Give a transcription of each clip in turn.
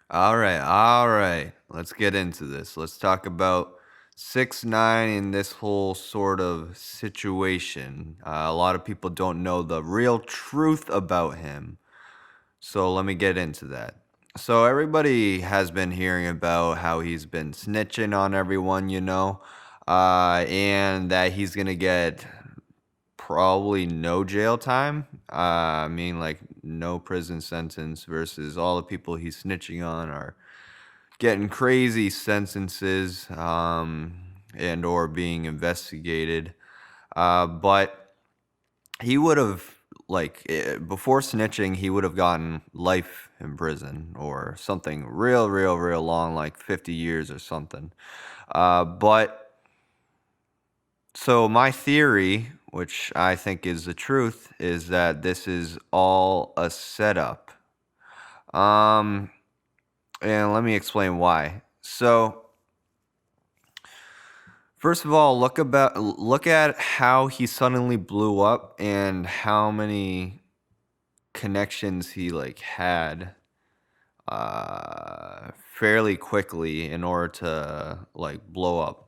All right. Let's get into this. Let's talk about 6ix9ine in this whole sort of situation. A lot of people don't know the real truth about him. So let me get into that. So everybody has been hearing about how he's been snitching on everyone, and that he's gonna get probably no jail time. Like no prison sentence versus all the people he's snitching on are getting crazy sentences and or being investigated. But he would have before snitching, he would have gotten life in prison or something real long, like 50 years or something. But so my theory, which I think is the truth, is that this is all a setup. Um, and let me explain why. So, first of all, look at how he suddenly blew up and how many connections he had fairly quickly in order to blow up.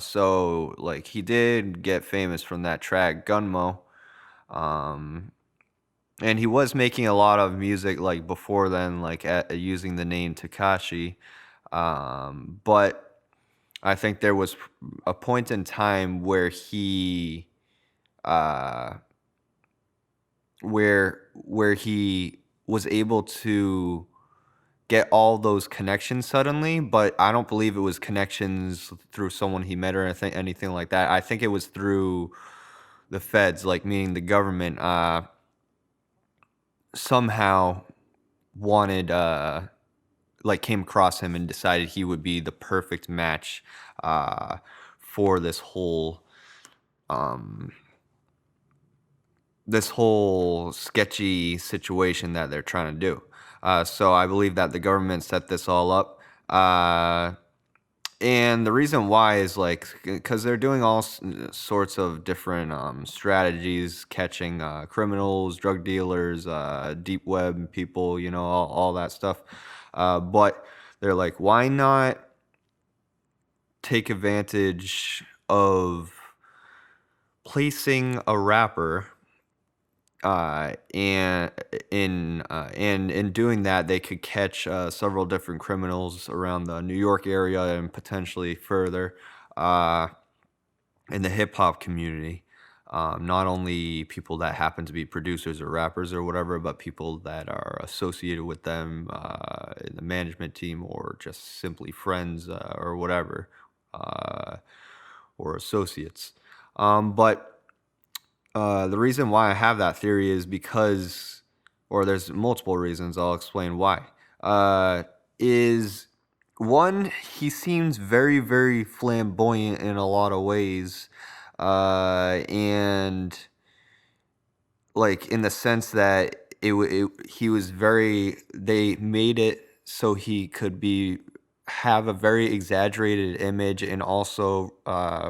So he did get famous from that track Gunmo. Um, and he was making a lot of music before then, using the name Tekashi. But I think there was a point in time where he uh where he was able to get all those connections suddenly, but I don't believe it was connections through someone he met or anything like that. I think it was through the feds, meaning the government somehow wanted came across him and decided he would be the perfect match uh for um this whole sketchy situation that they're trying to do. So I believe that the government set this all up. And the reason why is because they're doing all sorts of different strategies, catching criminals, drug dealers, deep web people, all that stuff. But they're like, why not take advantage of placing a rapper and in doing that, they could catch several different criminals around the New York area and potentially further uh, in the hip hop community. Not only people that happen to be producers or rappers or whatever, but people that are associated with them in the management team or just simply friends or whatever, uh, or associates. But the reason why I have that theory is because, or there's multiple reasons. I'll explain why. Is one, he seems very flamboyant in a lot of ways, and in the sense that he was very. They made it so he could have a very exaggerated image, and also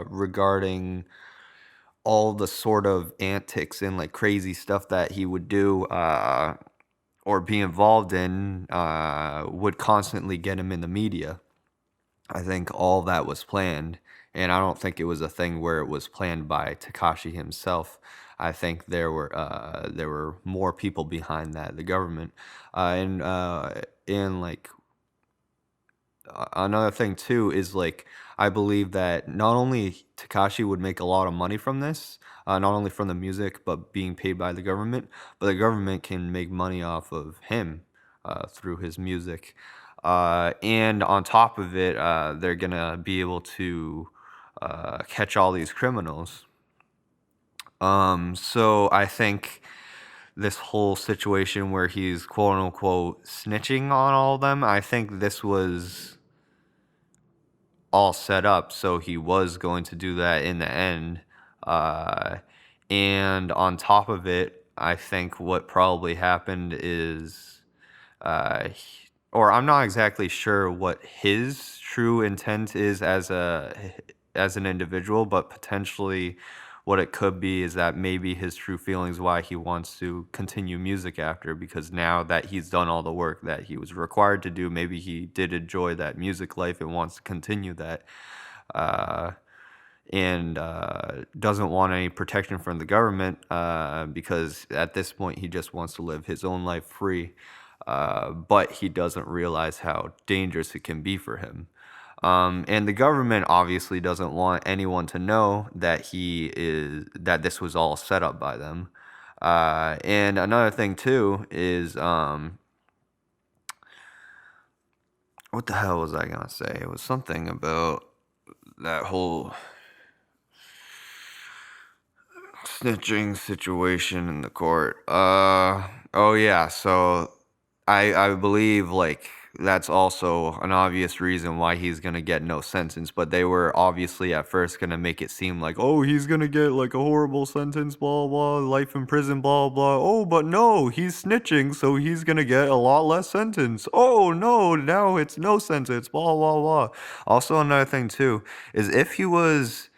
regarding all the sort of antics and crazy stuff that he would do or be involved in would constantly get him in the media. I think all that was planned, and I don't think it was a thing where it was planned by Tekashi himself. I think there were more people behind that, the government, and another thing too is I believe that not only Takashi would make a lot of money from this, not only from the music but being paid by the government, but the government can make money off of him through his music. And on top of it, they're gonna be able to catch all these criminals. So I think this whole situation where he's quote unquote snitching on all of them, I think this was all set up, so he was going to do that in the end. Uh, and on top of it, I think what probably happened is, or I'm not exactly sure what his true intent is as an individual, but potentially what it could be is that maybe his true feelings why he wants to continue music after, because now that he's done all the work that he was required to do, maybe he did enjoy that music life and wants to continue that. Uh, and doesn't want any protection from the government, because at this point he just wants to live his own life free. But he doesn't realize how dangerous it can be for him. And the government obviously doesn't want anyone to know that that this was all set up by them. And another thing too is, what the hell was I gonna say? It was something about that whole snitching situation in the court. Oh yeah, so I believe like that's also an obvious reason why he's gonna get no sentence, but they were obviously at first gonna make it seem like, oh, he's gonna get like a horrible sentence, blah blah, life in prison, blah blah. Oh, but no, he's snitching, so he's gonna get a lot less sentence. Oh no, now it's no sentence, blah blah blah. Also, another thing too is if he was,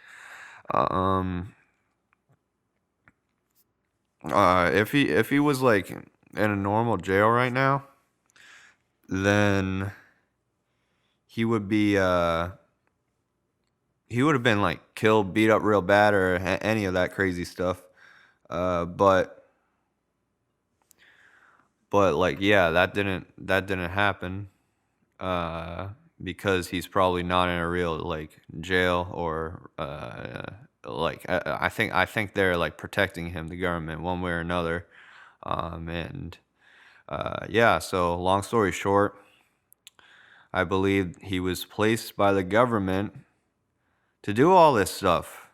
if he was like in a normal jail right now, then he would be he would have been like killed, beat up real bad, or any of that crazy stuff. But like yeah, that didn't happen. Because he's probably not in a real like jail, or like I think they're like protecting him, the government, one way or another. And yeah, so long story short, I believe he was placed by the government to do all this stuff.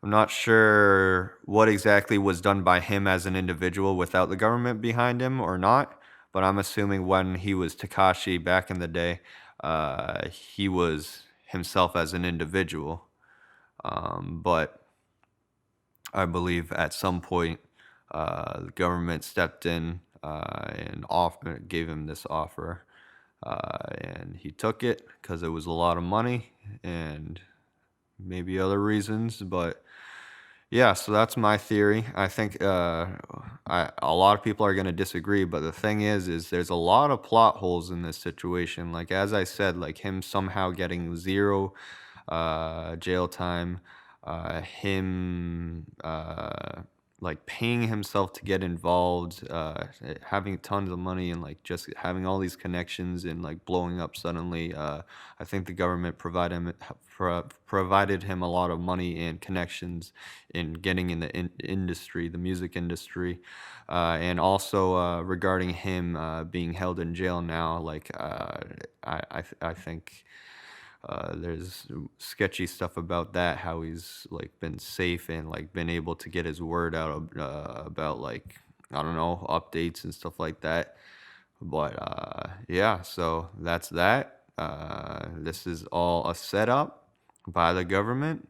I'm not sure what exactly was done by him as an individual without the government behind him or not, but I'm assuming when he was Tekashi back in the day, he was himself as an individual. But I believe at some point the government stepped in and gave him this offer. And he took it because it was a lot of money and maybe other reasons, but yeah, so that's my theory. I think a lot of people are going to disagree, but the thing is there's a lot of plot holes in this situation. Like as I said, like him somehow getting zero jail time, him like paying himself to get involved, having tons of money, and like just having all these connections and like blowing up suddenly. I think the government provided him a lot of money and connections in getting in the industry, the music industry, and also regarding him being held in jail now. Like I think. There's sketchy stuff about that, how he's like been safe and like been able to get his word out about like, I don't know, updates and stuff like that. But yeah, so that's that. This is all a setup by the government.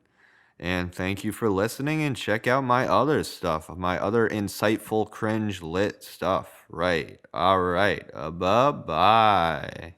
And thank you for listening, and check out my other stuff, my other insightful, cringe lit stuff. Right. All right. Bye bye.